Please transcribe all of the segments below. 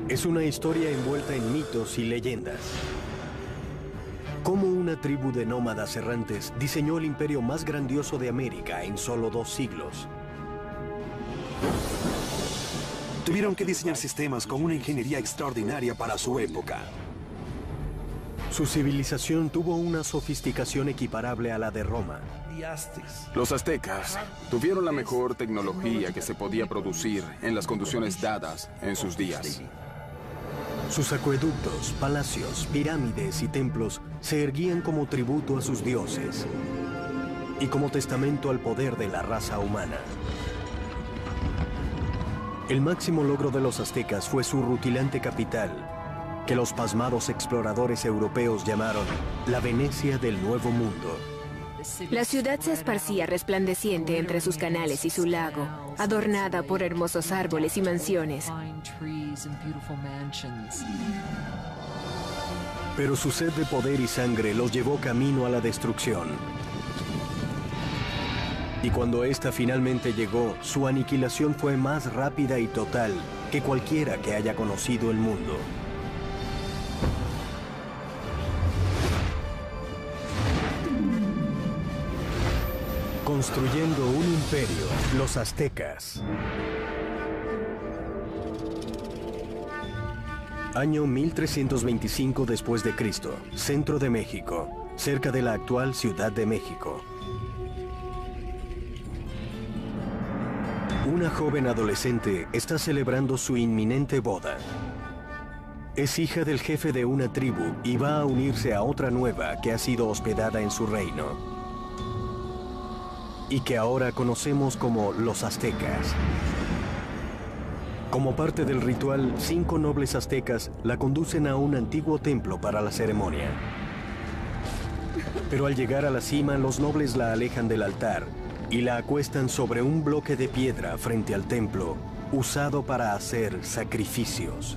Es una historia envuelta en mitos y leyendas. Cómo una tribu de nómadas errantes diseñó el imperio más grandioso de América en solo 2 siglos. Tuvieron que diseñar sistemas con una ingeniería extraordinaria para su época. Su civilización tuvo una sofisticación equiparable a la de Roma. Los aztecas tuvieron la mejor tecnología que se podía producir en las condiciones dadas en sus días. Sus acueductos, palacios, pirámides y templos se erguían como tributo a sus dioses y como testamento al poder de la raza humana. El máximo logro de los aztecas fue su rutilante capital, que los pasmados exploradores europeos llamaron la Venecia del Nuevo Mundo. La ciudad se esparcía resplandeciente entre sus canales y su lago, adornada por hermosos árboles y mansiones. Pero su sed de poder y sangre los llevó camino a la destrucción. Y cuando esta finalmente llegó, su aniquilación fue más rápida y total que cualquiera que haya conocido el mundo. Construyendo un imperio, los aztecas. Año 1325 después de Cristo, centro de México, cerca de la actual Ciudad de México. Una joven adolescente está celebrando su inminente boda. Es hija del jefe de una tribu y va a unirse a otra nueva que ha sido hospedada en su reino y que ahora conocemos como los aztecas. Como parte del ritual, 5 nobles aztecas la conducen a un antiguo templo para la ceremonia. Pero al llegar a la cima, los nobles la alejan del altar y la acuestan sobre un bloque de piedra frente al templo, usado para hacer sacrificios.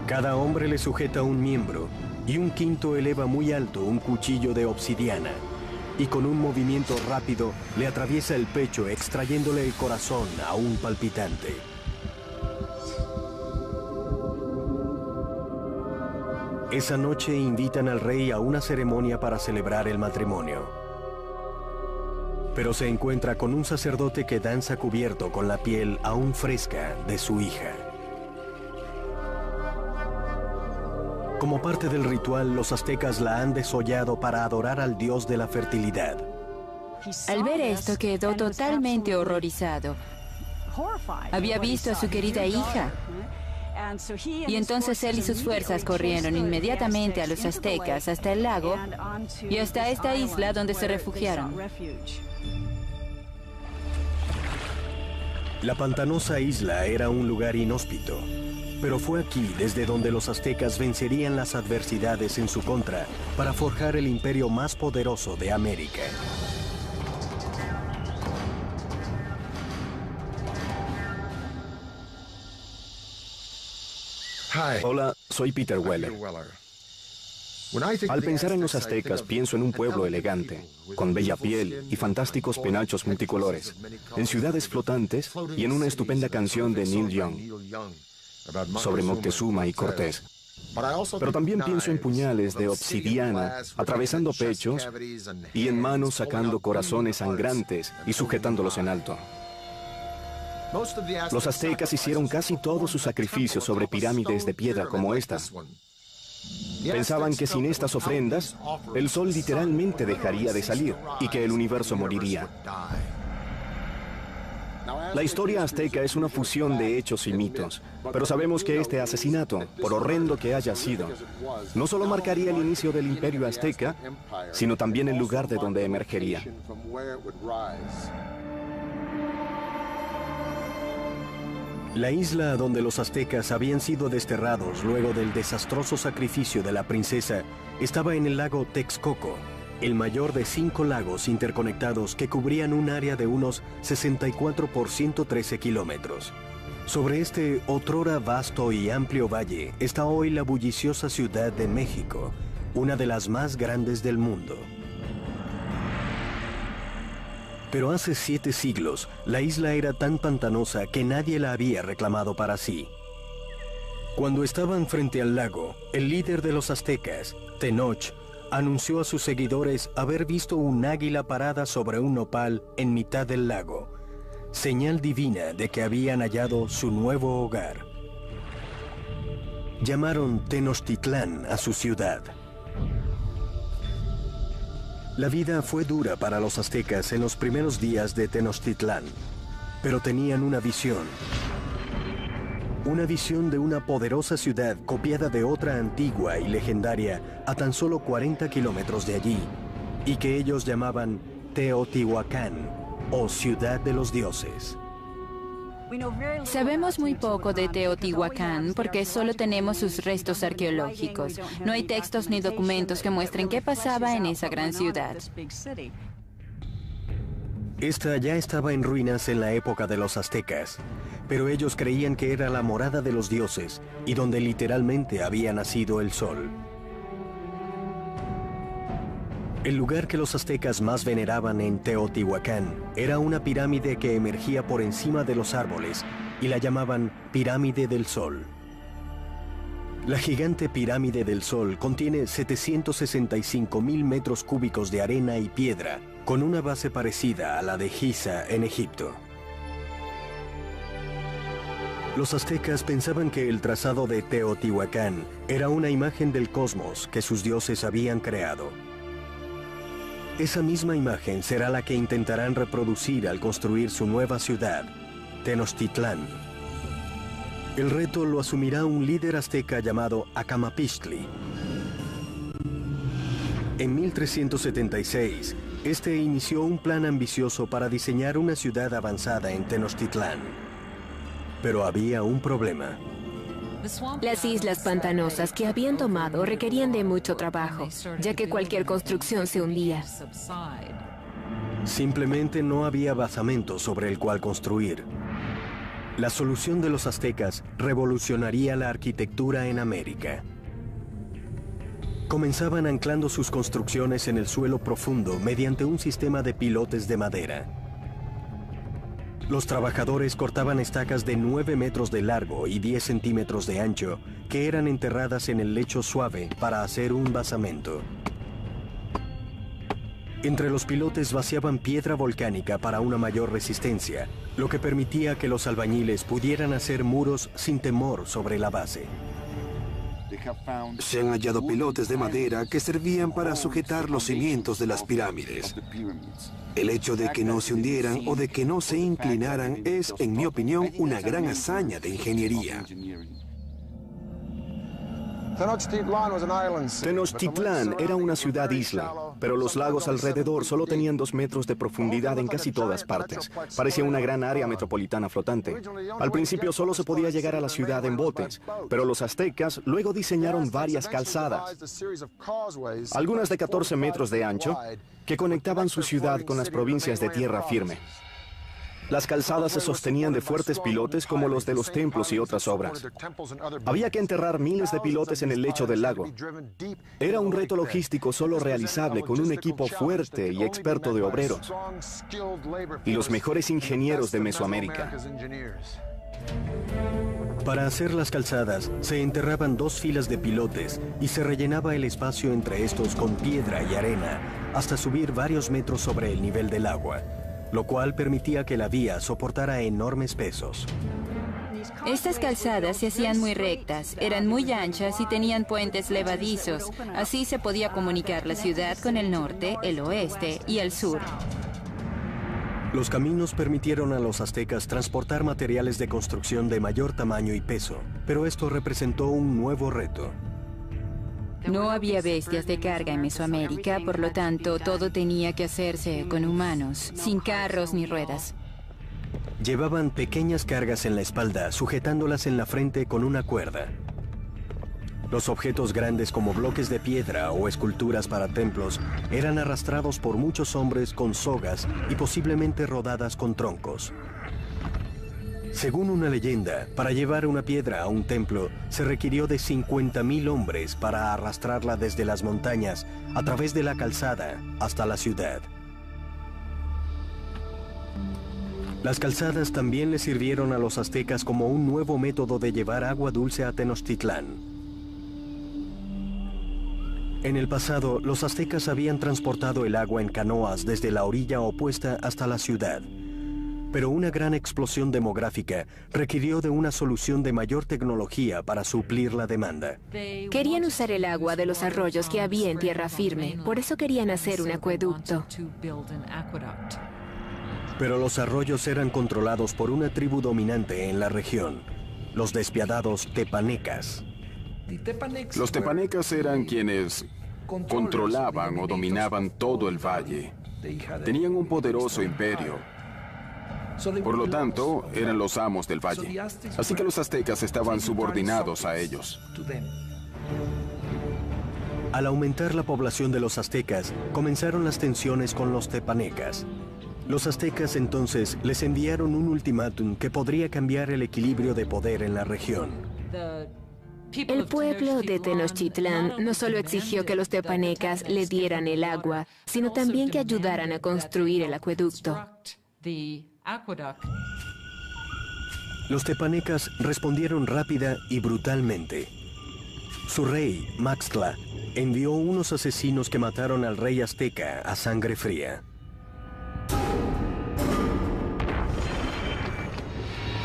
Cada hombre le sujeta un miembro y un quinto eleva muy alto un cuchillo de obsidiana y con un movimiento rápido le atraviesa el pecho extrayéndole el corazón aún palpitante. Esa noche invitan al rey a una ceremonia para celebrar el matrimonio. Pero se encuentra con un sacerdote que danza cubierto con la piel aún fresca de su hija. Como parte del ritual, los aztecas la han desollado para adorar al dios de la fertilidad. Al ver esto quedó totalmente horrorizado. Había visto a su querida hija. Y entonces él y sus fuerzas corrieron inmediatamente a los aztecas hasta el lago y hasta esta isla donde se refugiaron. La pantanosa isla era un lugar inhóspito, pero fue aquí desde donde los aztecas vencerían las adversidades en su contra para forjar el imperio más poderoso de América. Hola, soy Peter Weller. Al pensar en los aztecas, pienso en un pueblo elegante, con bella piel y fantásticos penachos multicolores, en ciudades flotantes y en una estupenda canción de Neil Young sobre Moctezuma y Cortés. Pero también pienso en puñales de obsidiana atravesando pechos y en manos sacando corazones sangrantes y sujetándolos en alto. Los aztecas hicieron casi todos sus sacrificios sobre pirámides de piedra como esta. Pensaban que sin estas ofrendas, el sol literalmente dejaría de salir y que el universo moriría. La historia azteca es una fusión de hechos y mitos, pero sabemos que este asesinato, por horrendo que haya sido, no solo marcaría el inicio del imperio azteca, sino también el lugar de donde emergería. La isla donde los aztecas habían sido desterrados luego del desastroso sacrificio de la princesa estaba en el lago Texcoco, el mayor de 5 lagos interconectados que cubrían un área de unos 64 por 113 kilómetros. Sobre este otrora vasto y amplio valle está hoy la bulliciosa Ciudad de México, una de las más grandes del mundo. Pero hace 7 siglos, la isla era tan pantanosa que nadie la había reclamado para sí. Cuando estaban frente al lago, el líder de los aztecas, Tenoch, anunció a sus seguidores haber visto un águila parada sobre un nopal en mitad del lago, señal divina de que habían hallado su nuevo hogar. Llamaron Tenochtitlán a su ciudad. La vida fue dura para los aztecas en los primeros días de Tenochtitlán, pero tenían una visión. Una visión de una poderosa ciudad copiada de otra antigua y legendaria a tan solo 40 kilómetros de allí, y que ellos llamaban Teotihuacán, o Ciudad de los Dioses. Sabemos muy poco de Teotihuacán porque solo tenemos sus restos arqueológicos. No hay textos ni documentos que muestren qué pasaba en esa gran ciudad. Esta ya estaba en ruinas en la época de los aztecas, pero ellos creían que era la morada de los dioses y donde literalmente había nacido el sol. El lugar que los aztecas más veneraban en Teotihuacán era una pirámide que emergía por encima de los árboles y la llamaban Pirámide del Sol. La gigante Pirámide del Sol contiene 765,000 metros cúbicos de arena y piedra, con una base parecida a la de Giza en Egipto. Los aztecas pensaban que el trazado de Teotihuacán era una imagen del cosmos que sus dioses habían creado. Esa misma imagen será la que intentarán reproducir al construir su nueva ciudad, Tenochtitlán. El reto lo asumirá un líder azteca llamado Acamapixtli. En 1376, este inició un plan ambicioso para diseñar una ciudad avanzada en Tenochtitlán. Pero había un problema. Las islas pantanosas que habían tomado requerían de mucho trabajo, ya que cualquier construcción se hundía. Simplemente no había basamento sobre el cual construir. La solución de los aztecas revolucionaría la arquitectura en América. Comenzaban anclando sus construcciones en el suelo profundo mediante un sistema de pilotes de madera. Los trabajadores cortaban estacas de 9 metros de largo y 10 centímetros de ancho, que eran enterradas en el lecho suave para hacer un basamento. Entre los pilotes vaciaban piedra volcánica para una mayor resistencia, lo que permitía que los albañiles pudieran hacer muros sin temor sobre la base. Se han hallado pilotes de madera que servían para sujetar los cimientos de las pirámides. El hecho de que no se hundieran o de que no se inclinaran es, en mi opinión, una gran hazaña de ingeniería. Tenochtitlán era una ciudad-isla, pero los lagos alrededor solo tenían 2 metros de profundidad en casi todas partes. Parecía una gran área metropolitana flotante. Al principio solo se podía llegar a la ciudad en botes, pero los aztecas luego diseñaron varias calzadas, algunas de 14 metros de ancho, que conectaban su ciudad con las provincias de tierra firme. Las calzadas se sostenían de fuertes pilotes como los de los templos y otras obras. Había que enterrar miles de pilotes en el lecho del lago. Era un reto logístico solo realizable con un equipo fuerte y experto de obreros y los mejores ingenieros de Mesoamérica. Para hacer las calzadas, se enterraban 2 filas de pilotes y se rellenaba el espacio entre estos con piedra y arena hasta subir varios metros sobre el nivel del agua, lo cual permitía que la vía soportara enormes pesos. Estas calzadas se hacían muy rectas, eran muy anchas y tenían puentes levadizos. Así se podía comunicar la ciudad con el norte, el oeste y el sur. Los caminos permitieron a los aztecas transportar materiales de construcción de mayor tamaño y peso, pero esto representó un nuevo reto. No había bestias de carga en Mesoamérica, por lo tanto, todo tenía que hacerse con humanos, sin carros ni ruedas. Llevaban pequeñas cargas en la espalda, sujetándolas en la frente con una cuerda. Los objetos grandes como bloques de piedra o esculturas para templos eran arrastrados por muchos hombres con sogas y posiblemente rodadas con troncos. Según una leyenda, para llevar una piedra a un templo se requirió de 50,000 hombres para arrastrarla desde las montañas a través de la calzada hasta la ciudad. Las calzadas también le sirvieron a los aztecas como un nuevo método de llevar agua dulce a Tenochtitlán. En el pasado, los aztecas habían transportado el agua en canoas desde la orilla opuesta hasta la ciudad. Pero una gran explosión demográfica requirió de una solución de mayor tecnología para suplir la demanda. Querían usar el agua de los arroyos que había en tierra firme, por eso querían hacer un acueducto. Pero los arroyos eran controlados por una tribu dominante en la región, los despiadados tepanecas. Los tepanecas eran quienes controlaban o dominaban todo el valle. Tenían un poderoso imperio. Por lo tanto, eran los amos del valle. Así que los aztecas estaban subordinados a ellos. Al aumentar la población de los aztecas, comenzaron las tensiones con los tepanecas. Los aztecas entonces les enviaron un ultimátum que podría cambiar el equilibrio de poder en la región. El pueblo de Tenochtitlán no solo exigió que los tepanecas le dieran el agua, sino también que ayudaran a construir el acueducto. Los tepanecas respondieron rápida y brutalmente. Su rey, Maxtla, envió unos asesinos que mataron al rey azteca a sangre fría.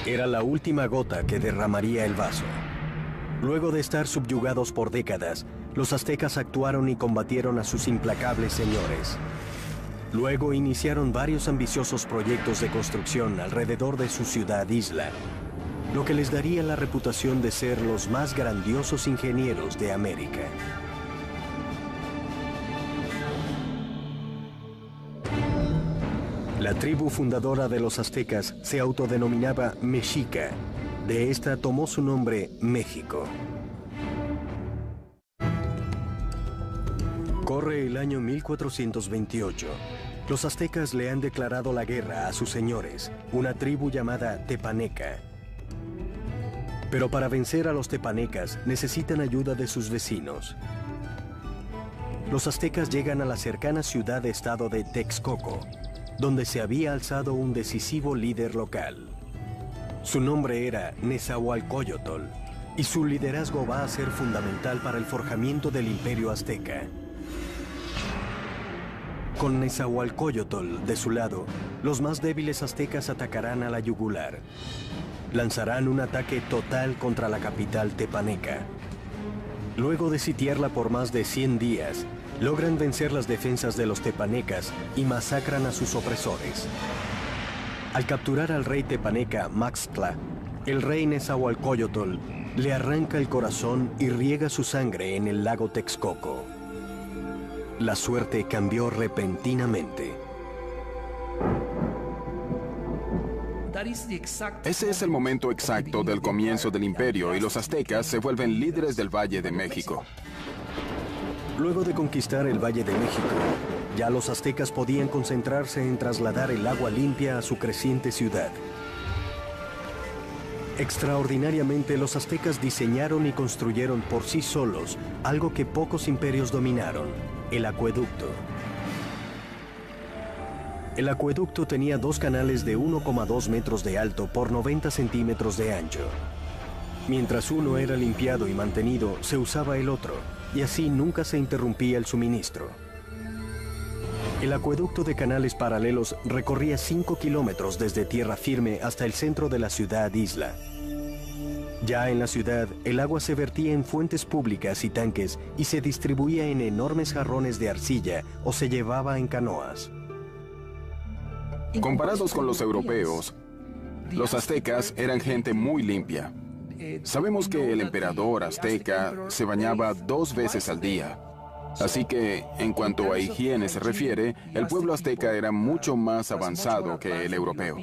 Era la última gota que derramaría el vaso. Luego de estar subyugados por décadas, los aztecas actuaron y combatieron a sus implacables señores. Luego iniciaron varios ambiciosos proyectos de construcción alrededor de su ciudad-isla, lo que les daría la reputación de ser los más grandiosos ingenieros de América. La tribu fundadora de los aztecas se autodenominaba Mexica. De esta tomó su nombre México. Corre el año 1428. Los aztecas le han declarado la guerra a sus señores, una tribu llamada tepaneca. Pero para vencer a los tepanecas necesitan ayuda de sus vecinos. Los aztecas llegan a la cercana ciudad-estado de Texcoco, donde se había alzado un decisivo líder local. Su nombre era Nezahualcóyotl, y su liderazgo va a ser fundamental para el forjamiento del imperio azteca. Con Nezahualcóyotl de su lado, los más débiles aztecas atacarán a la yugular. Lanzarán un ataque total contra la capital tepaneca. Luego de sitiarla por más de 100 días, logran vencer las defensas de los tepanecas y masacran a sus opresores. Al capturar al rey tepaneca Maxtla, el rey Nezahualcóyotl le arranca el corazón y riega su sangre en el lago Texcoco. La suerte cambió repentinamente. Ese es el momento exacto del comienzo del imperio y los aztecas se vuelven líderes del Valle de México. Luego de conquistar el Valle de México, ya los aztecas podían concentrarse en trasladar el agua limpia a su creciente ciudad. Extraordinariamente, los aztecas diseñaron y construyeron por sí solos algo que pocos imperios dominaron: el acueducto. El acueducto tenía dos canales de 1,2 metros de alto por 90 centímetros de ancho. Mientras uno era limpiado y mantenido, se usaba el otro, y así nunca se interrumpía el suministro. El acueducto de canales paralelos recorría 5 kilómetros desde tierra firme hasta el centro de la ciudad-isla. Ya en la ciudad, el agua se vertía en fuentes públicas y tanques y se distribuía en enormes jarrones de arcilla o se llevaba en canoas. Comparados con los europeos, los aztecas eran gente muy limpia. Sabemos que el emperador azteca se bañaba 2 veces al día. Así que, en cuanto a higiene se refiere, el pueblo azteca era mucho más avanzado que el europeo.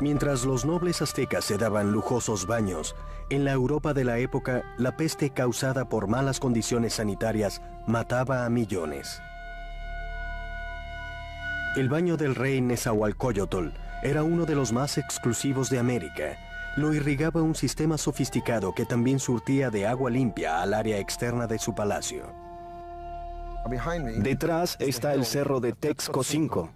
Mientras los nobles aztecas se daban lujosos baños, en la Europa de la época, la peste causada por malas condiciones sanitarias mataba a millones. El baño del rey Nezahualcóyotl era uno de los más exclusivos de América. Lo irrigaba un sistema sofisticado que también surtía de agua limpia al área externa de su palacio. Detrás está el cerro de Texcoco,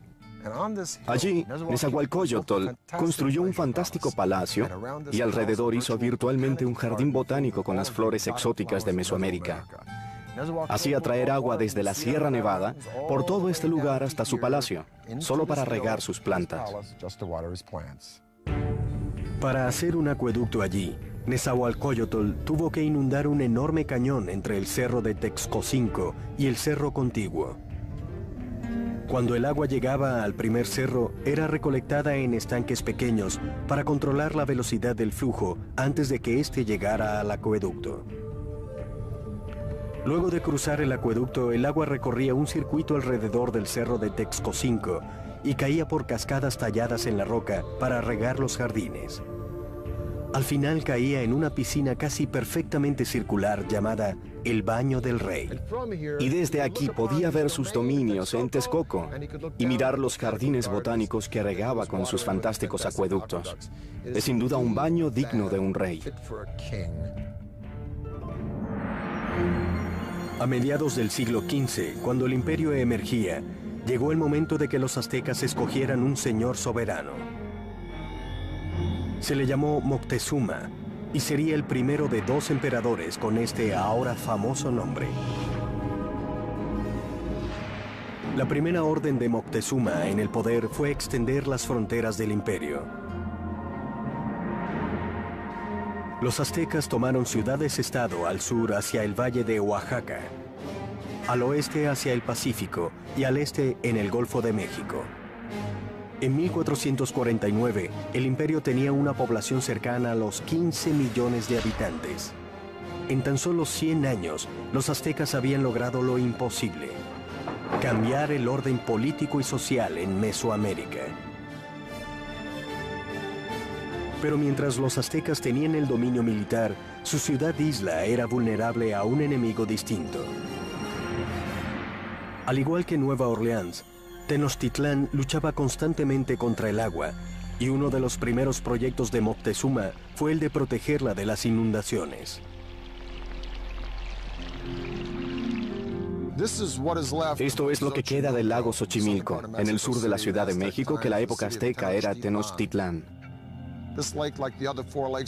Allí, Nezahualcóyotl construyó un fantástico palacio y alrededor hizo virtualmente un jardín botánico con las flores exóticas de Mesoamérica. Hacía traer agua desde la Sierra Nevada por todo este lugar hasta su palacio, solo para regar sus plantas. Para hacer un acueducto allí, Nezahualcóyotl tuvo que inundar un enorme cañón entre el cerro de Texcocinco y el cerro contiguo. Cuando el agua llegaba al primer cerro, era recolectada en estanques pequeños para controlar la velocidad del flujo antes de que éste llegara al acueducto. Luego de cruzar el acueducto, el agua recorría un circuito alrededor del cerro de Texcocinco y caía por cascadas talladas en la roca para regar los jardines. Al final caía en una piscina casi perfectamente circular llamada el Baño del Rey. Y desde aquí podía ver sus dominios en Texcoco y mirar los jardines botánicos que regaba con sus fantásticos acueductos. Es sin duda un baño digno de un rey. A mediados del siglo XV, cuando el imperio emergía, llegó el momento de que los aztecas escogieran un señor soberano. Se le llamó Moctezuma y sería el primero de 2 emperadores con este ahora famoso nombre. La primera orden de Moctezuma en el poder fue extender las fronteras del imperio. Los aztecas tomaron ciudades-estado al sur hacia el valle de Oaxaca, al oeste hacia el Pacífico y al este en el Golfo de México. En 1449, el imperio tenía una población cercana a los 15 millones de habitantes. En tan solo 100 años, los aztecas habían logrado lo imposible: cambiar el orden político y social en Mesoamérica. Pero mientras los aztecas tenían el dominio militar, su ciudad-isla era vulnerable a un enemigo distinto. Al igual que Nueva Orleans, Tenochtitlán luchaba constantemente contra el agua, y uno de los primeros proyectos de Moctezuma fue el de protegerla de las inundaciones. Esto es lo que queda del lago Xochimilco, en el sur de la Ciudad de México, que la época azteca era Tenochtitlán.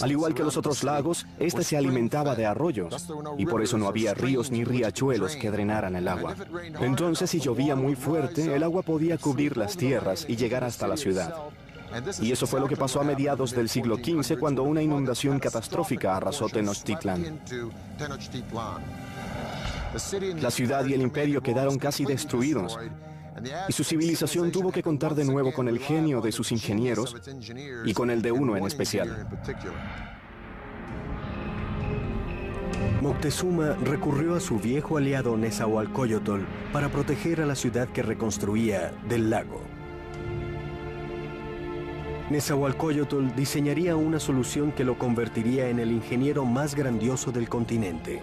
Al igual que los otros lagos, este se alimentaba de arroyos, y por eso no había ríos ni riachuelos que drenaran el agua. Entonces, si llovía muy fuerte, el agua podía cubrir las tierras y llegar hasta la ciudad. Y eso fue lo que pasó a mediados del siglo XV, cuando una inundación catastrófica arrasó Tenochtitlán. La ciudad y el imperio quedaron casi destruidos, y su civilización tuvo que contar de nuevo con el genio de sus ingenieros y con el de uno en especial. Moctezuma recurrió a su viejo aliado Nezahualcóyotl para proteger a la ciudad que reconstruía del lago. Nezahualcóyotl diseñaría una solución que lo convertiría en el ingeniero más grandioso del continente.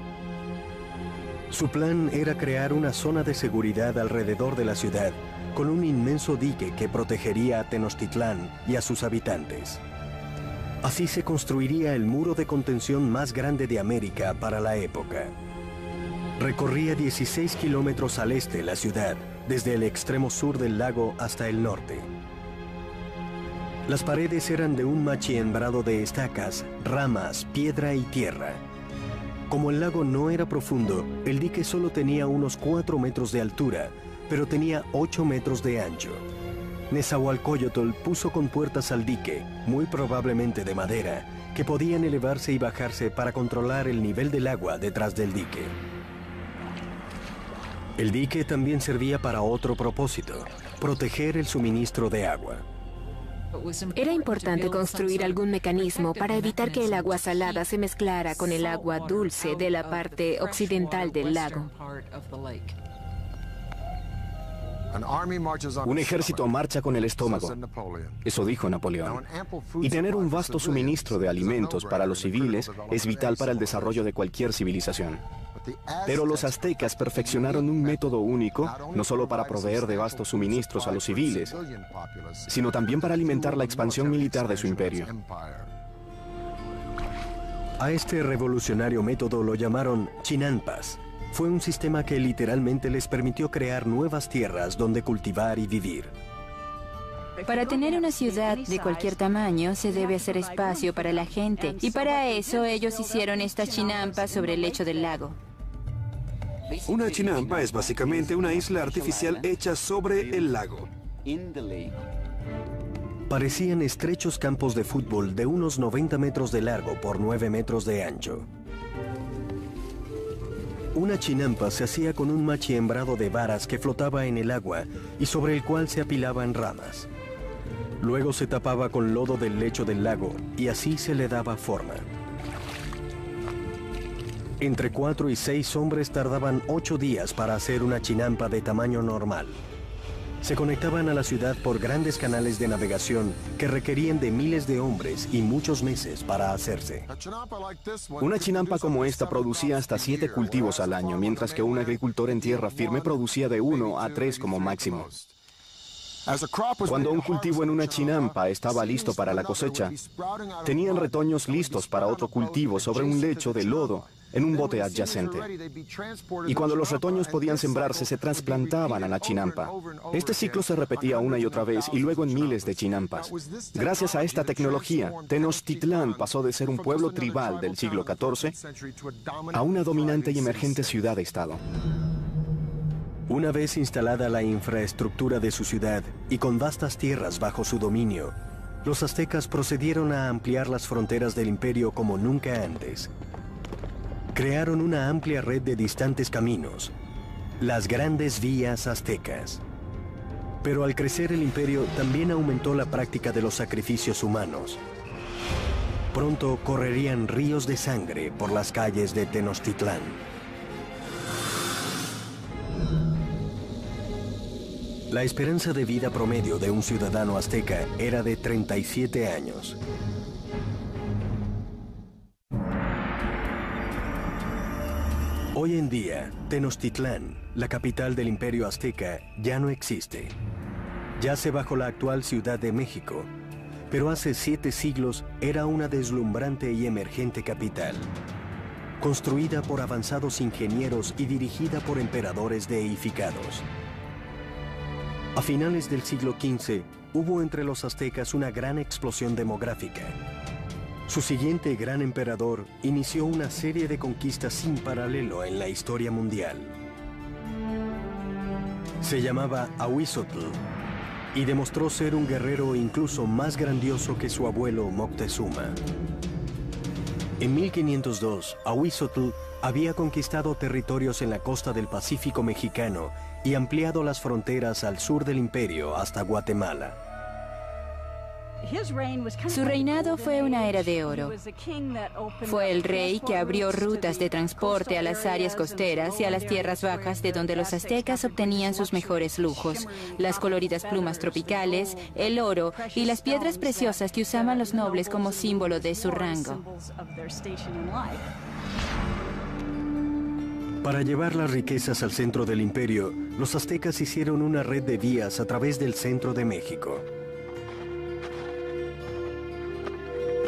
Su plan era crear una zona de seguridad alrededor de la ciudad, con un inmenso dique que protegería a Tenochtitlán y a sus habitantes. Así se construiría el muro de contención más grande de América para la época. Recorría 16 kilómetros al este la ciudad, desde el extremo sur del lago hasta el norte. Las paredes eran de un machiembrado de estacas, ramas, piedra y tierra. Como el lago no era profundo, el dique solo tenía unos 4 metros de altura, pero tenía 8 metros de ancho. Nezahualcóyotl puso compuertas al dique, muy probablemente de madera, que podían elevarse y bajarse para controlar el nivel del agua detrás del dique. El dique también servía para otro propósito: proteger el suministro de agua. Era importante construir algún mecanismo para evitar que el agua salada se mezclara con el agua dulce de la parte occidental del lago. Un ejército marcha con el estómago, eso dijo Napoleón. Y tener un vasto suministro de alimentos para los civiles es vital para el desarrollo de cualquier civilización. Pero los aztecas perfeccionaron un método único, no solo para proveer de vastos suministros a los civiles, sino también para alimentar la expansión militar de su imperio. A este revolucionario método lo llamaron chinampas. Fue un sistema que literalmente les permitió crear nuevas tierras donde cultivar y vivir. Para tener una ciudad de cualquier tamaño, se debe hacer espacio para la gente. Y para eso, ellos hicieron estas chinampas sobre el lecho del lago. Una chinampa es básicamente una isla artificial hecha sobre el lago. Parecían estrechos campos de fútbol de unos 90 metros de largo por 9 metros de ancho. Una chinampa se hacía con un machiembrado de varas que flotaba en el agua y sobre el cual se apilaban ramas. Luego se tapaba con lodo del lecho del lago y así se le daba forma. Entre 4 y 6 hombres tardaban 8 días para hacer una chinampa de tamaño normal. Se conectaban a la ciudad por grandes canales de navegación que requerían de miles de hombres y muchos meses para hacerse. Una chinampa como esta producía hasta 7 cultivos al año, mientras que un agricultor en tierra firme producía de 1 a 3 como máximo. Cuando un cultivo en una chinampa estaba listo para la cosecha, tenían retoños listos para otro cultivo sobre un lecho de lodo en un bote adyacente. Y cuando los retoños podían sembrarse, se trasplantaban a la chinampa. Este ciclo se repetía una y otra vez y luego en miles de chinampas. Gracias a esta tecnología, Tenochtitlán pasó de ser un pueblo tribal del siglo XIV a una dominante y emergente ciudad-estado. Una vez instalada la infraestructura de su ciudad y con vastas tierras bajo su dominio, los aztecas procedieron a ampliar las fronteras del imperio como nunca antes. Crearon una amplia red de distantes caminos, las grandes vías aztecas. Pero al crecer el imperio también aumentó la práctica de los sacrificios humanos. Pronto correrían ríos de sangre por las calles de Tenochtitlán. La esperanza de vida promedio de un ciudadano azteca era de 37 años. Hoy en día, Tenochtitlán, la capital del imperio azteca, ya no existe. Yace bajo la actual Ciudad de México, pero hace 7 siglos era una deslumbrante y emergente capital, construida por avanzados ingenieros y dirigida por emperadores deificados. A finales del siglo XV, hubo entre los aztecas una gran explosión demográfica. Su siguiente gran emperador inició una serie de conquistas sin paralelo en la historia mundial. Se llamaba Ahuizotl y demostró ser un guerrero incluso más grandioso que su abuelo Moctezuma. En 1502, Ahuizotl había conquistado territorios en la costa del Pacífico mexicano y ampliado las fronteras al sur del imperio hasta Guatemala. Su reinado fue una era de oro. Fue el rey que abrió rutas de transporte a las áreas costeras y a las tierras bajas de donde los aztecas obtenían sus mejores lujos, las coloridas plumas tropicales, el oro y las piedras preciosas que usaban los nobles como símbolo de su rango. Para llevar las riquezas al centro del imperio, los aztecas hicieron una red de vías a través del centro de México.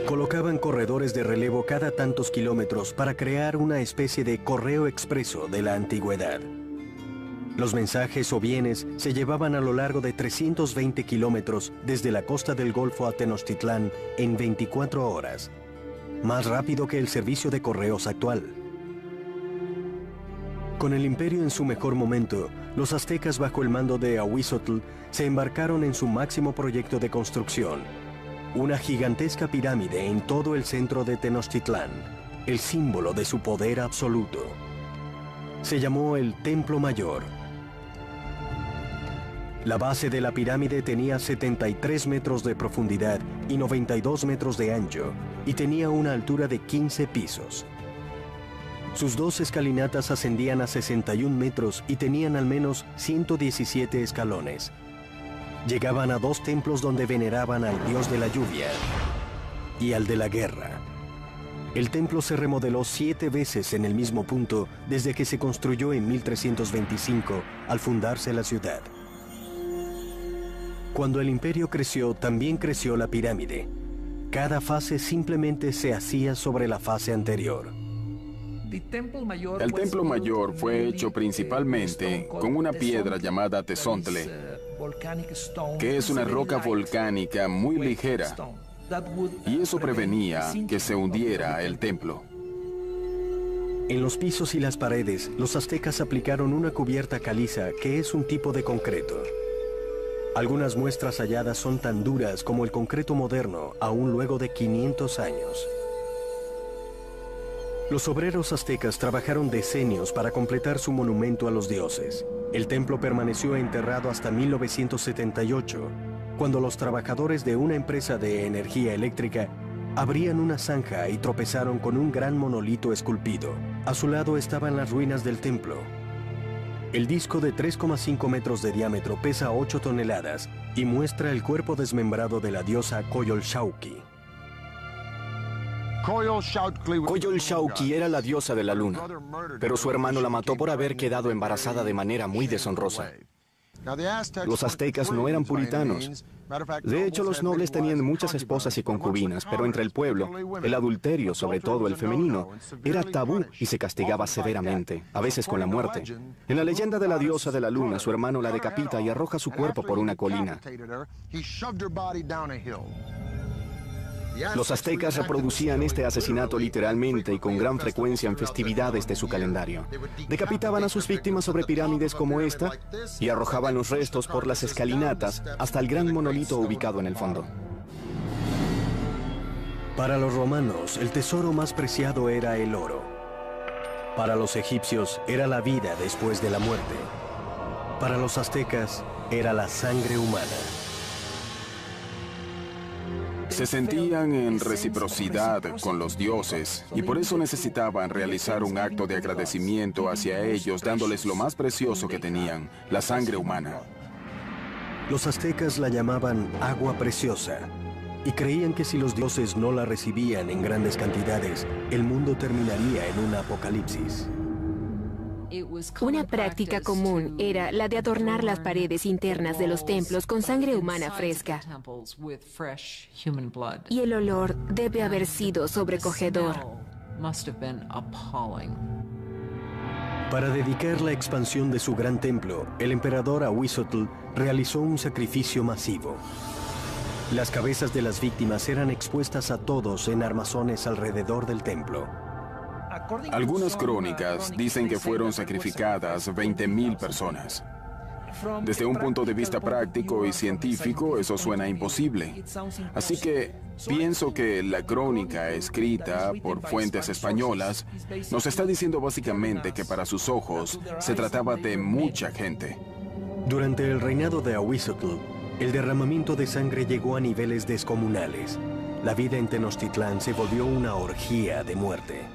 Colocaban corredores de relevo cada tantos kilómetros para crear una especie de correo expreso de la antigüedad. Los mensajes o bienes se llevaban a lo largo de 320 kilómetros desde la costa del Golfo a Tenochtitlán en 24 horas, más rápido que el servicio de correos actual. Con el imperio en su mejor momento, los aztecas bajo el mando de Ahuizotl se embarcaron en su máximo proyecto de construcción, una gigantesca pirámide en todo el centro de Tenochtitlán, el símbolo de su poder absoluto. Se llamó el Templo Mayor. La base de la pirámide tenía 73 metros de profundidad y 92 metros de ancho, y tenía una altura de 15 pisos. Sus 2 escalinatas ascendían a 61 metros y tenían al menos 117 escalones. Llegaban a 2 templos donde veneraban al dios de la lluvia y al de la guerra. El templo se remodeló 7 veces en el mismo punto desde que se construyó en 1325 al fundarse la ciudad. Cuando el imperio creció, también creció la pirámide. Cada fase simplemente se hacía sobre la fase anterior. El templo mayor fue hecho principalmente con una piedra llamada tezontle, que es una roca volcánica muy ligera, y eso prevenía que se hundiera el templo. En los pisos y las paredes, los aztecas aplicaron una cubierta caliza, que es un tipo de concreto. Algunas muestras halladas son tan duras como el concreto moderno, aún luego de 500 años. Los obreros aztecas trabajaron decenios para completar su monumento a los dioses. El templo permaneció enterrado hasta 1978, cuando los trabajadores de una empresa de energía eléctrica abrían una zanja y tropezaron con un gran monolito esculpido. A su lado estaban las ruinas del templo. El disco de 3,5 metros de diámetro pesa 8 toneladas y muestra el cuerpo desmembrado de la diosa Coyolxauhqui. Coyolxauhqui era la diosa de la luna, pero su hermano la mató por haber quedado embarazada de manera muy deshonrosa. Los aztecas no eran puritanos. De hecho, los nobles tenían muchas esposas y concubinas, pero entre el pueblo, el adulterio, sobre todo el femenino, era tabú y se castigaba severamente, a veces con la muerte. En la leyenda de la diosa de la luna, su hermano la decapita y arroja su cuerpo por una colina. Los aztecas reproducían este asesinato literalmente y con gran frecuencia en festividades de su calendario. Decapitaban a sus víctimas sobre pirámides como esta y arrojaban los restos por las escalinatas hasta el gran monolito ubicado en el fondo. Para los romanos, el tesoro más preciado era el oro. Para los egipcios, era la vida después de la muerte. Para los aztecas, era la sangre humana. Se sentían en reciprocidad con los dioses y por eso necesitaban realizar un acto de agradecimiento hacia ellos, dándoles lo más precioso que tenían, la sangre humana. Los aztecas la llamaban agua preciosa y creían que si los dioses no la recibían en grandes cantidades, el mundo terminaría en un apocalipsis. Una práctica común era la de adornar las paredes internas de los templos con sangre humana fresca. Y el olor debe haber sido sobrecogedor. Para dedicar la expansión de su gran templo, el emperador Ahuizotl realizó un sacrificio masivo. Las cabezas de las víctimas eran expuestas a todos en armazones alrededor del templo. Algunas crónicas dicen que fueron sacrificadas 20.000 personas. Desde un punto de vista práctico y científico, eso suena imposible. Así que pienso que la crónica escrita por fuentes españolas nos está diciendo básicamente que para sus ojos se trataba de mucha gente. Durante el reinado de Ahuizotl, el derramamiento de sangre llegó a niveles descomunales. La vida en Tenochtitlán se volvió una orgía de muerte.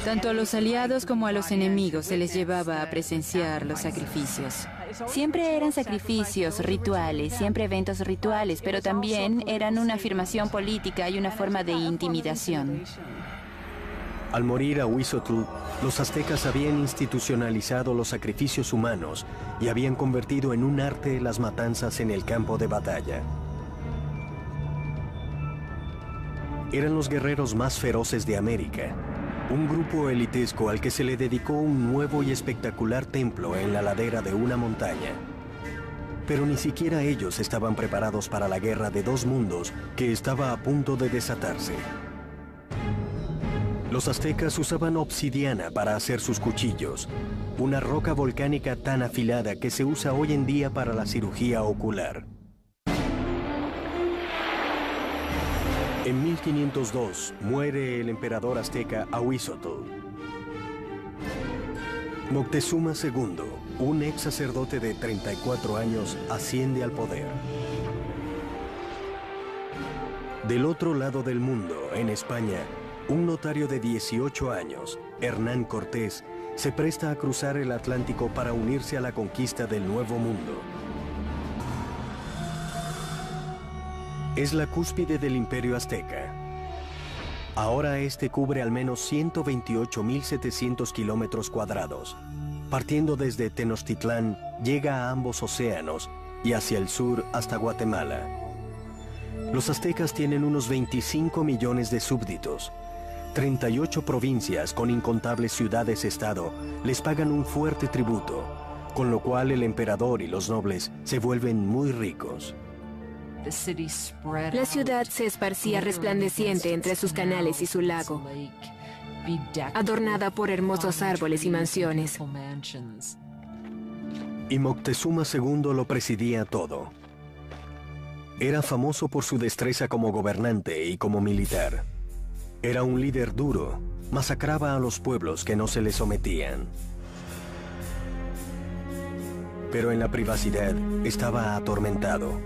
Tanto a los aliados como a los enemigos se les llevaba a presenciar los sacrificios. Siempre eran sacrificios rituales, siempre eventos rituales, pero también eran una afirmación política y una forma de intimidación. Al morir Ahuizotl, los aztecas habían institucionalizado los sacrificios humanos y habían convertido en un arte las matanzas en el campo de batalla. Eran los guerreros más feroces de América. Un grupo elitesco al que se le dedicó un nuevo y espectacular templo en la ladera de una montaña. Pero ni siquiera ellos estaban preparados para la guerra de dos mundos que estaba a punto de desatarse. Los aztecas usaban obsidiana para hacer sus cuchillos, una roca volcánica tan afilada que se usa hoy en día para la cirugía ocular. En 1502 muere el emperador azteca Ahuizotl. Moctezuma II, un ex sacerdote de 34 años, asciende al poder. Del otro lado del mundo, en España, un notario de 18 años, Hernán Cortés, se presta a cruzar el Atlántico para unirse a la conquista del Nuevo Mundo. Es la cúspide del Imperio Azteca. Ahora este cubre al menos 128.700 kilómetros cuadrados. Partiendo desde Tenochtitlán, llega a ambos océanos y hacia el sur hasta Guatemala. Los aztecas tienen unos 25 millones de súbditos. 38 provincias con incontables ciudades-estado les pagan un fuerte tributo. con lo cual el emperador y los nobles se vuelven muy ricos. La ciudad se esparcía resplandeciente entre sus canales y su lago, adornada por hermosos árboles y mansiones. Y Moctezuma II lo presidía todo. Era famoso por su destreza como gobernante y como militar. Era un líder duro, masacraba a los pueblos que no se le sometían. Pero en la privacidad estaba atormentado.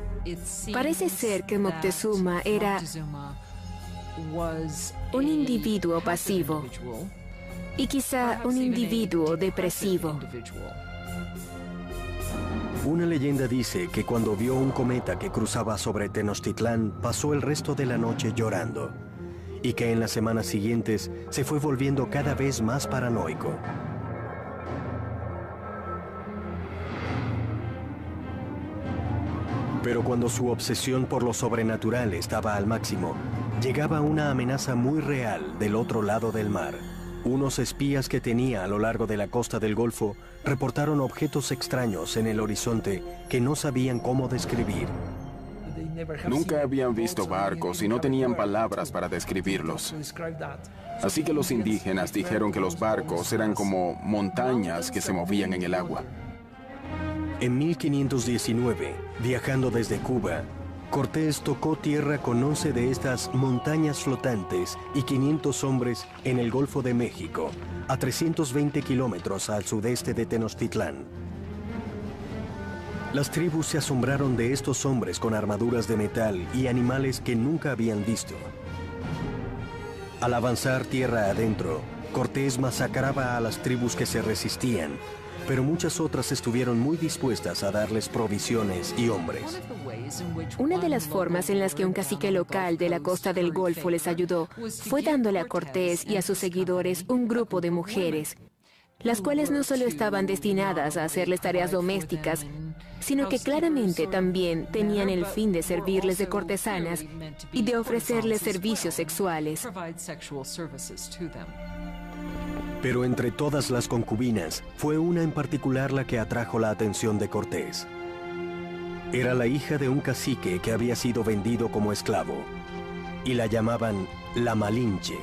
Parece ser que Moctezuma era un individuo pasivo y quizá un individuo depresivo. Una leyenda dice que cuando vio un cometa que cruzaba sobre Tenochtitlán, pasó el resto de la noche llorando, y que en las semanas siguientes se fue volviendo cada vez más paranoico. Pero cuando su obsesión por lo sobrenatural estaba al máximo, llegaba una amenaza muy real del otro lado del mar. Unos espías que tenía a lo largo de la costa del Golfo reportaron objetos extraños en el horizonte que no sabían cómo describir. Nunca habían visto barcos y no tenían palabras para describirlos. Así que los indígenas dijeron que los barcos eran como montañas que se movían en el agua. En 1519, viajando desde Cuba, Cortés tocó tierra con 11 de estas montañas flotantes y 500 hombres en el Golfo de México, a 320 kilómetros al sudeste de Tenochtitlán. Las tribus se asombraron de estos hombres con armaduras de metal y animales que nunca habían visto. Al avanzar tierra adentro, Cortés masacraba a las tribus que se resistían, pero muchas otras estuvieron muy dispuestas a darles provisiones y hombres. Una de las formas en las que un cacique local de la costa del Golfo les ayudó fue dándole a Cortés y a sus seguidores un grupo de mujeres, las cuales no solo estaban destinadas a hacerles tareas domésticas, sino que claramente también tenían el fin de servirles de cortesanas y de ofrecerles servicios sexuales. Pero entre todas las concubinas, fue una en particular la que atrajo la atención de Cortés. Era la hija de un cacique que había sido vendido como esclavo, y la llamaban la Malinche.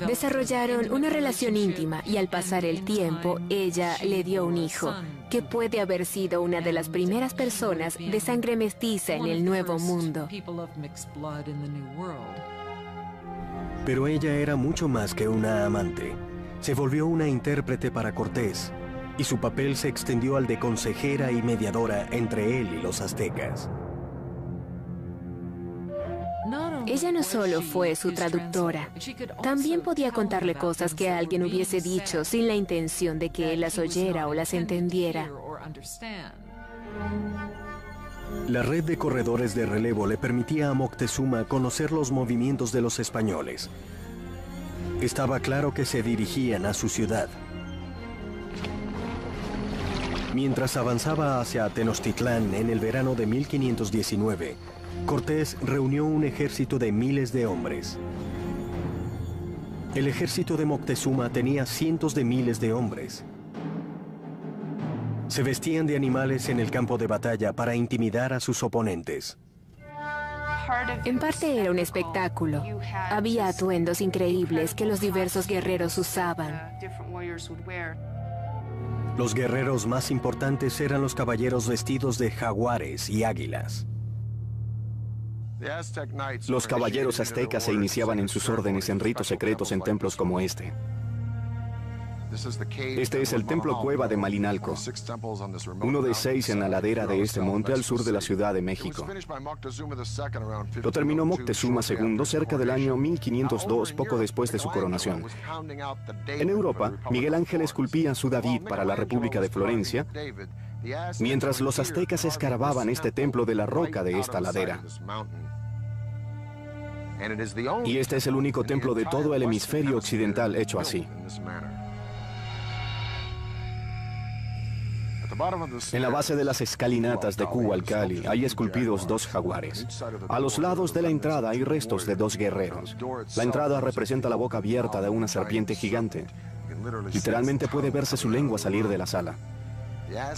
Desarrollaron una relación íntima y al pasar el tiempo, ella le dio un hijo, que puede haber sido una de las primeras personas de sangre mestiza en el Nuevo Mundo. Pero ella era mucho más que una amante. Se volvió una intérprete para Cortés, y su papel se extendió al de consejera y mediadora entre él y los aztecas. Ella no solo fue su traductora, también podía contarle cosas que alguien hubiese dicho sin la intención de que él las oyera o las entendiera. La red de corredores de relevo le permitía a Moctezuma conocer los movimientos de los españoles. Estaba claro que se dirigían a su ciudad. Mientras avanzaba hacia Tenochtitlán en el verano de 1519, Cortés reunió un ejército de miles de hombres. El ejército de Moctezuma tenía cientos de miles de hombres. Se vestían de animales en el campo de batalla para intimidar a sus oponentes. En parte era un espectáculo. Había atuendos increíbles que los diversos guerreros usaban. Los guerreros más importantes eran los caballeros vestidos de jaguares y águilas. Los caballeros aztecas se iniciaban en sus órdenes en ritos secretos en templos como este. Este es el templo cueva de Malinalco, uno de 6 en la ladera de este monte al sur de la Ciudad de México. Lo terminó Moctezuma II cerca del año 1502, poco después de su coronación. En Europa, Miguel Ángel esculpía su David para la República de Florencia, mientras los aztecas escarbaban este templo de la roca de esta ladera. Y este es el único templo de todo el hemisferio occidental hecho así. En la base de las escalinatas de Cuauhcali hay esculpidos 2 jaguares. A los lados de la entrada hay restos de 2 guerreros. La entrada representa la boca abierta de una serpiente gigante. Literalmente puede verse su lengua salir de la sala.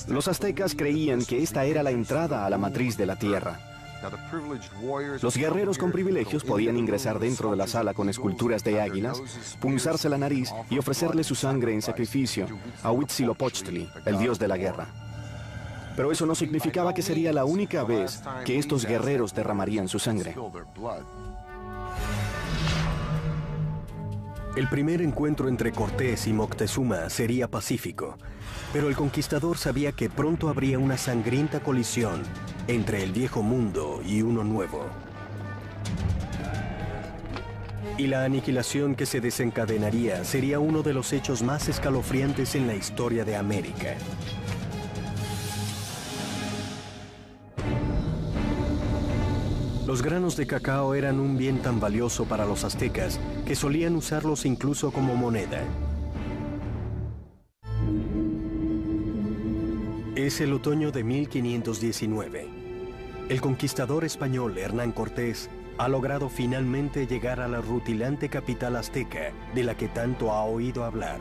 Los aztecas creían que esta era la entrada a la matriz de la tierra. Los guerreros con privilegios podían ingresar dentro de la sala con esculturas de águilas, punzarse la nariz y ofrecerle su sangre en sacrificio a Huitzilopochtli, el dios de la guerra. Pero eso no significaba que sería la única vez que estos guerreros derramarían su sangre. El primer encuentro entre Cortés y Moctezuma sería pacífico, pero el conquistador sabía que pronto habría una sangrienta colisión entre el viejo mundo y uno nuevo. Y la aniquilación que se desencadenaría sería uno de los hechos más escalofriantes en la historia de América. Los granos de cacao eran un bien tan valioso para los aztecas que solían usarlos incluso como moneda. Es el otoño de 1519. El conquistador español Hernán Cortés ha logrado finalmente llegar a la rutilante capital azteca de la que tanto ha oído hablar,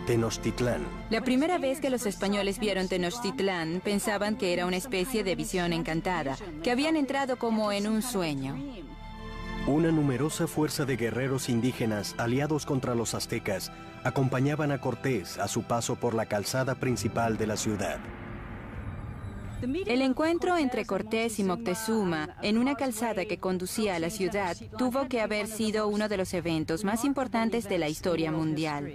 Tenochtitlán. La primera vez que los españoles vieron Tenochtitlán, pensaban que era una especie de visión encantada, que habían entrado como en un sueño. Una numerosa fuerza de guerreros indígenas aliados contra los aztecas acompañaban a Cortés a su paso por la calzada principal de la ciudad. El encuentro entre Cortés y Moctezuma en una calzada que conducía a la ciudad tuvo que haber sido uno de los eventos más importantes de la historia mundial.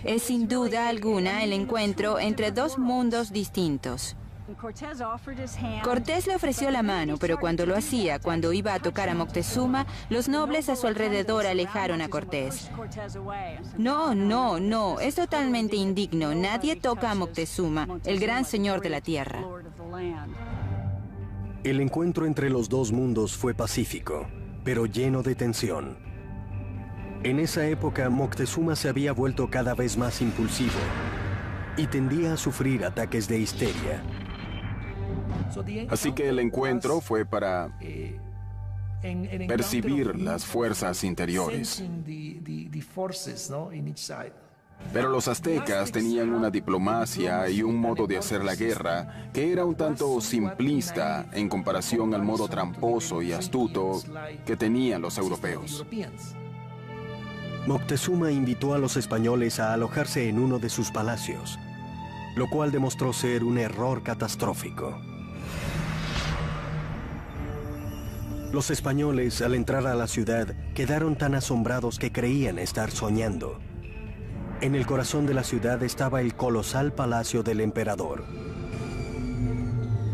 Es sin duda alguna el encuentro entre dos mundos distintos. Cortés le ofreció la mano, pero cuando lo hacía, cuando iba a tocar a Moctezuma, los nobles a su alrededor alejaron a Cortés. No, no, no, es totalmente indigno. Nadie toca a Moctezuma, el gran señor de la tierra. El encuentro entre los dos mundos fue pacífico, pero lleno de tensión. En esa época, Moctezuma se había vuelto cada vez más impulsivo y tendía a sufrir ataques de histeria. Así que el encuentro fue para percibir las fuerzas interiores. Pero los aztecas tenían una diplomacia y un modo de hacer la guerra que era un tanto simplista en comparación al modo tramposo y astuto que tenían los europeos. Moctezuma invitó a los españoles a alojarse en uno de sus palacios, lo cual demostró ser un error catastrófico. Los españoles, al entrar a la ciudad, quedaron tan asombrados que creían estar soñando. En el corazón de la ciudad estaba el colosal palacio del emperador.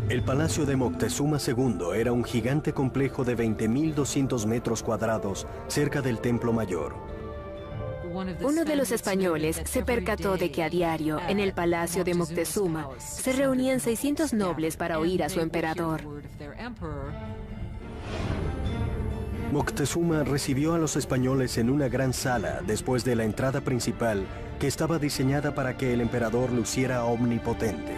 El palacio de Moctezuma II era un gigante complejo de 20.200 metros cuadrados cerca del Templo Mayor. Uno de los españoles se percató de que a diario, en el palacio de Moctezuma, se reunían 600 nobles para oír a su emperador. Moctezuma recibió a los españoles en una gran sala después de la entrada principal que estaba diseñada para que el emperador luciera omnipotente.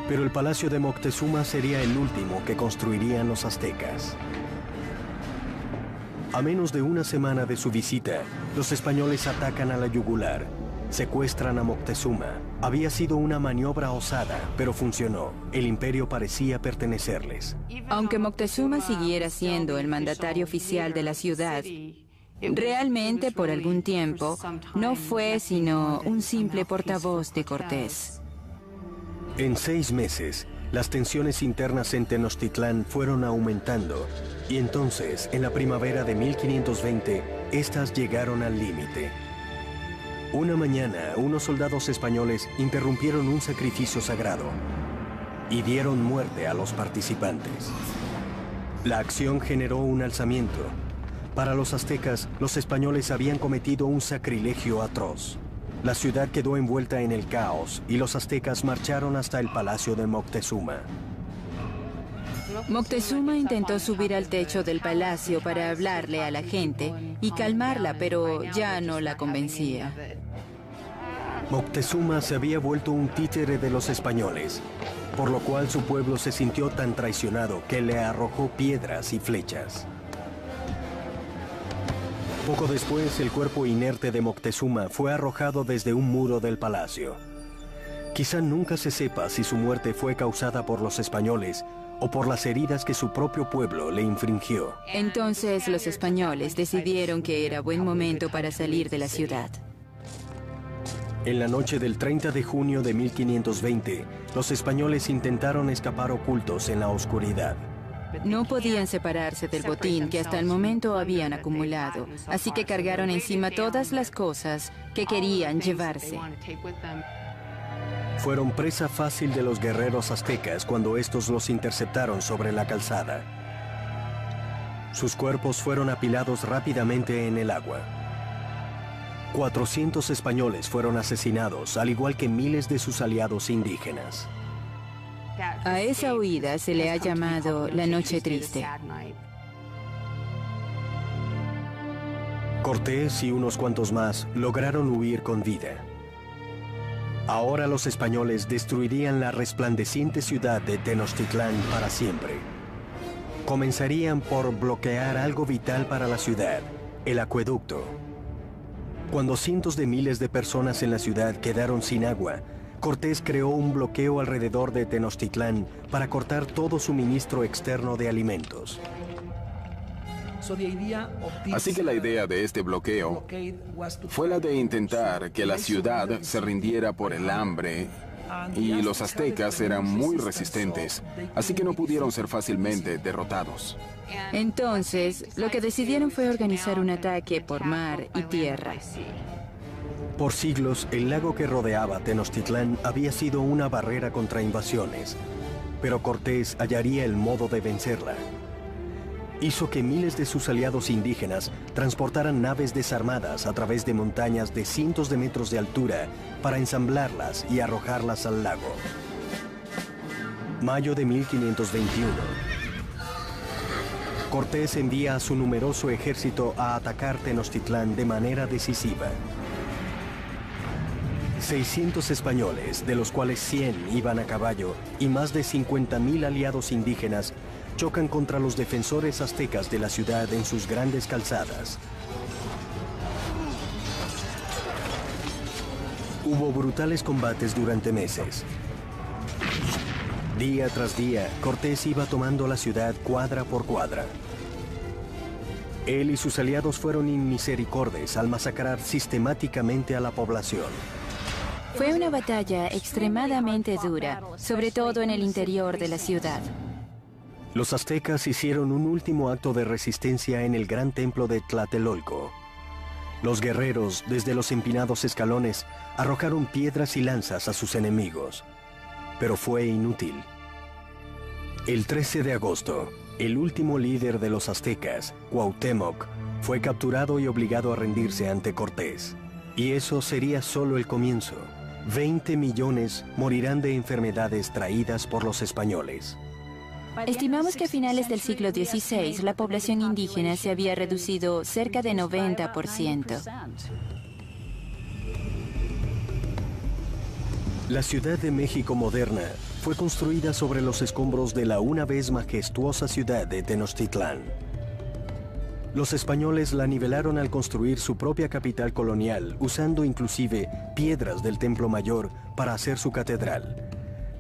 Pero el palacio de Moctezuma sería el último que construirían los aztecas. A menos de una semana de su visita, los españoles atacan a la yugular, secuestran a Moctezuma. Había sido una maniobra osada, pero funcionó. El imperio parecía pertenecerles. Aunque Moctezuma siguiera siendo el mandatario oficial de la ciudad, realmente por algún tiempo no fue sino un simple portavoz de Cortés. En 6 meses, las tensiones internas en Tenochtitlán fueron aumentando, y entonces, en la primavera de 1520, estas llegaron al límite. Una mañana, unos soldados españoles interrumpieron un sacrificio sagrado y dieron muerte a los participantes. La acción generó un alzamiento. Para los aztecas, los españoles habían cometido un sacrilegio atroz. La ciudad quedó envuelta en el caos y los aztecas marcharon hasta el palacio de Moctezuma. Moctezuma intentó subir al techo del palacio para hablarle a la gente y calmarla, pero ya no la convencía. Moctezuma se había vuelto un títere de los españoles, por lo cual su pueblo se sintió tan traicionado que le arrojó piedras y flechas. Poco después, el cuerpo inerte de Moctezuma fue arrojado desde un muro del palacio. Quizá nunca se sepa si su muerte fue causada por los españoles o por las heridas que su propio pueblo le infringió. Entonces los españoles decidieron que era buen momento para salir de la ciudad. En la noche del 30 de junio de 1520, los españoles intentaron escapar ocultos en la oscuridad. No podían separarse del botín que hasta el momento habían acumulado, así que cargaron encima todas las cosas que querían llevarse. Fueron presa fácil de los guerreros aztecas cuando estos los interceptaron sobre la calzada. Sus cuerpos fueron apilados rápidamente en el agua. 400 españoles fueron asesinados, al igual que miles de sus aliados indígenas. A esa huida se le ha llamado la Noche Triste. Cortés y unos cuantos más lograron huir con vida. Ahora los españoles destruirían la resplandeciente ciudad de Tenochtitlán para siempre. Comenzarían por bloquear algo vital para la ciudad, el acueducto. Cuando cientos de miles de personas en la ciudad quedaron sin agua, Cortés creó un bloqueo alrededor de Tenochtitlán para cortar todo suministro externo de alimentos. Así que la idea de este bloqueo fue la de intentar que la ciudad se rindiera por el hambre, y los aztecas eran muy resistentes, así que no pudieron ser fácilmente derrotados. Entonces, lo que decidieron fue organizar un ataque por mar y tierra. Por siglos, el lago que rodeaba Tenochtitlán había sido una barrera contra invasiones, pero Cortés hallaría el modo de vencerla. Hizo que miles de sus aliados indígenas transportaran naves desarmadas a través de montañas de cientos de metros de altura para ensamblarlas y arrojarlas al lago. Mayo de 1521. Cortés envía a su numeroso ejército a atacar Tenochtitlán de manera decisiva. 600 españoles, de los cuales 100 iban a caballo, y más de 50,000 aliados indígenas chocan contra los defensores aztecas de la ciudad en sus grandes calzadas. Hubo brutales combates durante meses. Día tras día, Cortés iba tomando la ciudad cuadra por cuadra. Él y sus aliados fueron inmisericordes al masacrar sistemáticamente a la población. Fue una batalla extremadamente dura, sobre todo en el interior de la ciudad. Los aztecas hicieron un último acto de resistencia en el gran templo de Tlatelolco. Los guerreros, desde los empinados escalones, arrojaron piedras y lanzas a sus enemigos, pero fue inútil. El 13 de agosto, el último líder de los aztecas, Cuauhtémoc, fue capturado y obligado a rendirse ante Cortés. Y eso sería solo el comienzo. 20 millones morirán de enfermedades traídas por los españoles. Estimamos que a finales del siglo XVI la población indígena se había reducido cerca de 90%. La Ciudad de México moderna fue construida sobre los escombros de la una vez majestuosa ciudad de Tenochtitlán. Los españoles la nivelaron al construir su propia capital colonial, usando inclusive piedras del Templo Mayor para hacer su catedral,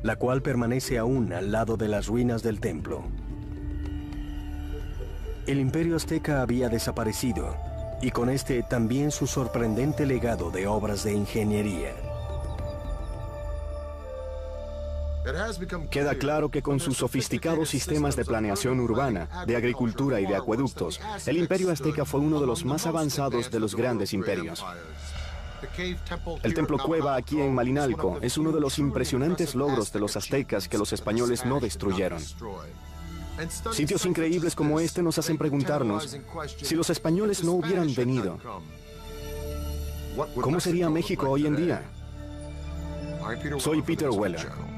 la cual permanece aún al lado de las ruinas del templo. El imperio azteca había desaparecido, y con este también su sorprendente legado de obras de ingeniería. Queda claro que con sus sofisticados sistemas de planeación urbana, de agricultura y de acueductos, el imperio azteca fue uno de los más avanzados de los grandes imperios. El templo cueva aquí en Malinalco es uno de los impresionantes logros de los aztecas que los españoles no destruyeron. Sitios increíbles como este nos hacen preguntarnos, si los españoles no hubieran venido, ¿cómo sería México hoy en día? Soy Peter Weller.